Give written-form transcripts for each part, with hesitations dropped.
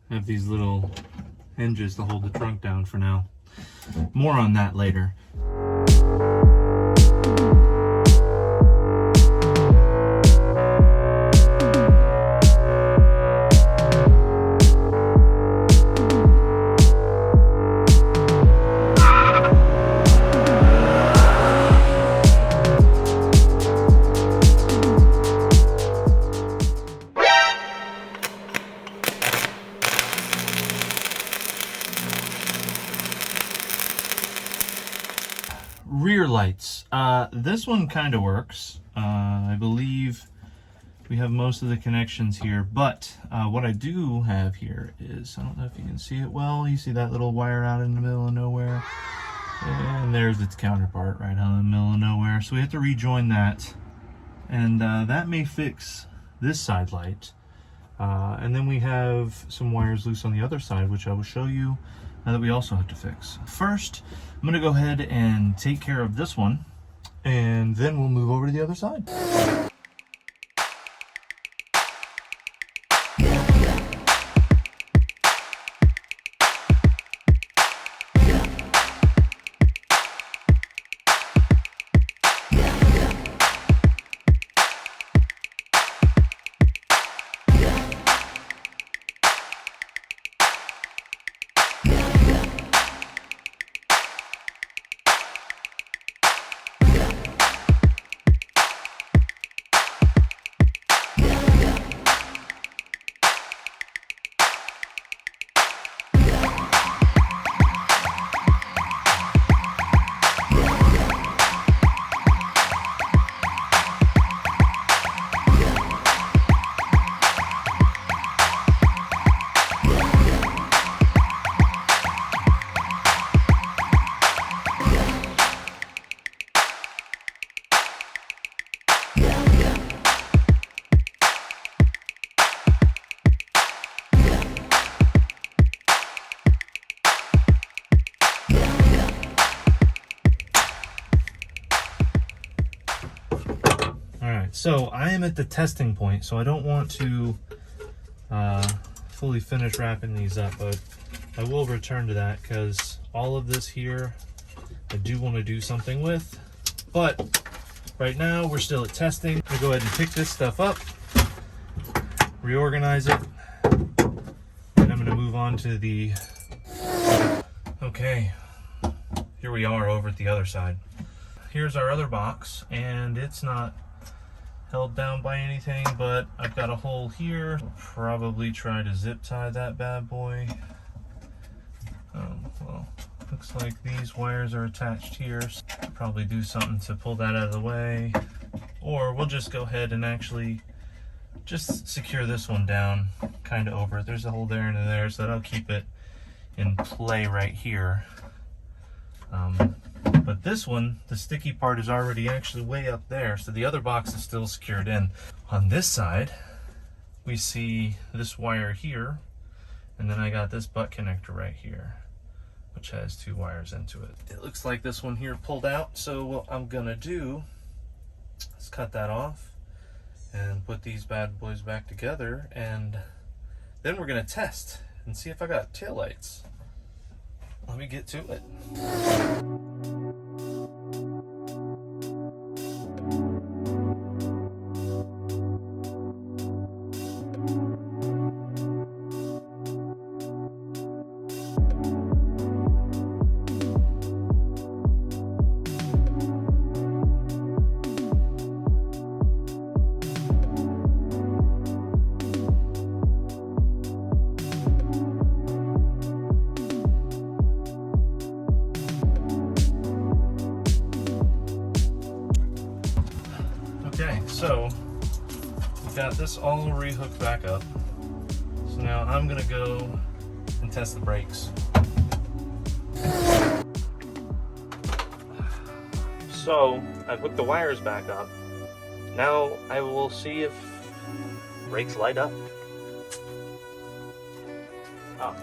Have these little hinges to hold the trunk down for now. More on that later. Rear lights. This one kind of works. I believe we have most of the connections here, but what I do have here is, I don't know if you can see it well, you see that little wire out in the middle of nowhere? And there's its counterpart right out in the middle of nowhere. So we have to rejoin that, and that may fix this side light. And then we have some wires loose on the other side, which I will show you that we also have to fix. First, I'm going to go ahead and take care of this one, and then we'll move over to the other side. So I am at the testing point, so I don't want to fully finish wrapping these up, but I will return to that because all of this here I do want to do something with. But right now we're still at testing. I'm going to go ahead and pick this stuff up, reorganize it, and I'm going to move on to the... Okay, here we are over at the other side. Here's our other box, and it's not held down by anything, but I've got a hole here. I'll probably try to zip tie that bad boy. Well, looks like these wires are attached here. So I'll probably do something to pull that out of the way, or we'll just go ahead and actually just secure this one down kind of over it. There's a hole there and there, so that'll keep it in play right here. But this one, the sticky part is already actually way up there, so the other box is still secured in. On this side, we see this wire here, and then I got this butt connector right here, which has two wires into it. It looks like this one here pulled out, so what I'm gonna do is cut that off and put these bad boys back together, and then we're gonna test and see if I got taillights. Let me get to it. Okay, so we got this all rehooked back up. So now I'm gonna go and test the brakes. So I've hooked the wires back up. Now I will see if brakes light up. Oh.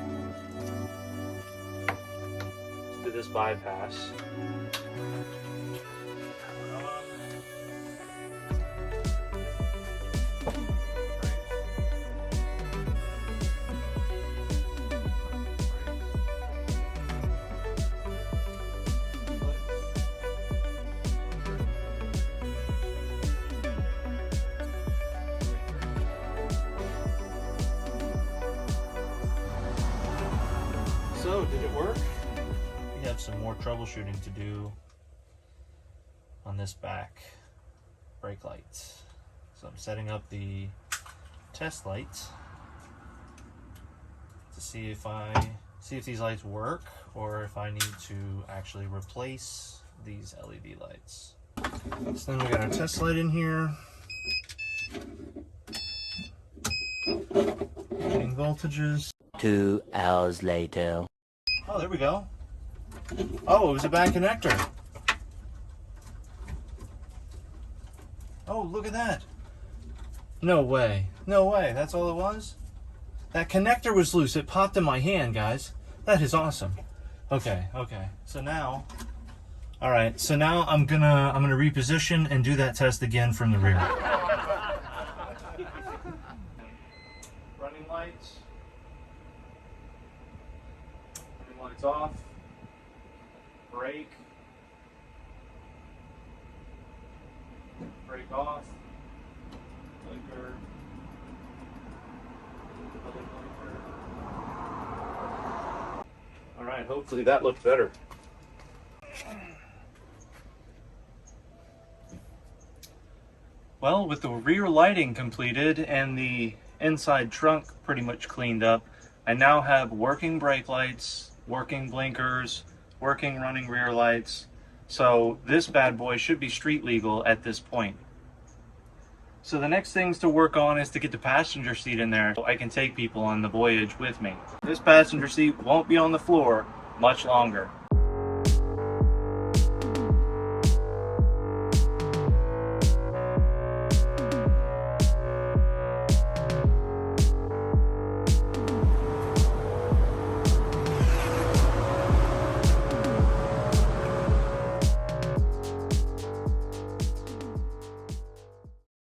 Let's do this bypass. So, did it work? We have some more troubleshooting to do on this back brake light. So I'm setting up the test lights to see if these lights work or if I need to actually replace these LED lights. So then we got our test light in here. Getting voltages. 2 hours later. Oh, there we go. Oh, it was a bad connector. Oh, look at that. No way. No way. That's all it was? That connector was loose. It popped in my hand, guys. That is awesome. Okay, okay. So now, all right. So now I'm gonna reposition and do that test again from the rear. Running lights. Running lights off. Brake. Brake off. Blinker. Other blinker. All right, hopefully that looks better. Well, with the rear lighting completed and the inside trunk pretty much cleaned up, I now have working brake lights, working blinkers, working running rear lights. So this bad boy should be street legal at this point. So the next things to work on is to get the passenger seat in there so I can take people on the voyage with me. This passenger seat won't be on the floor much longer.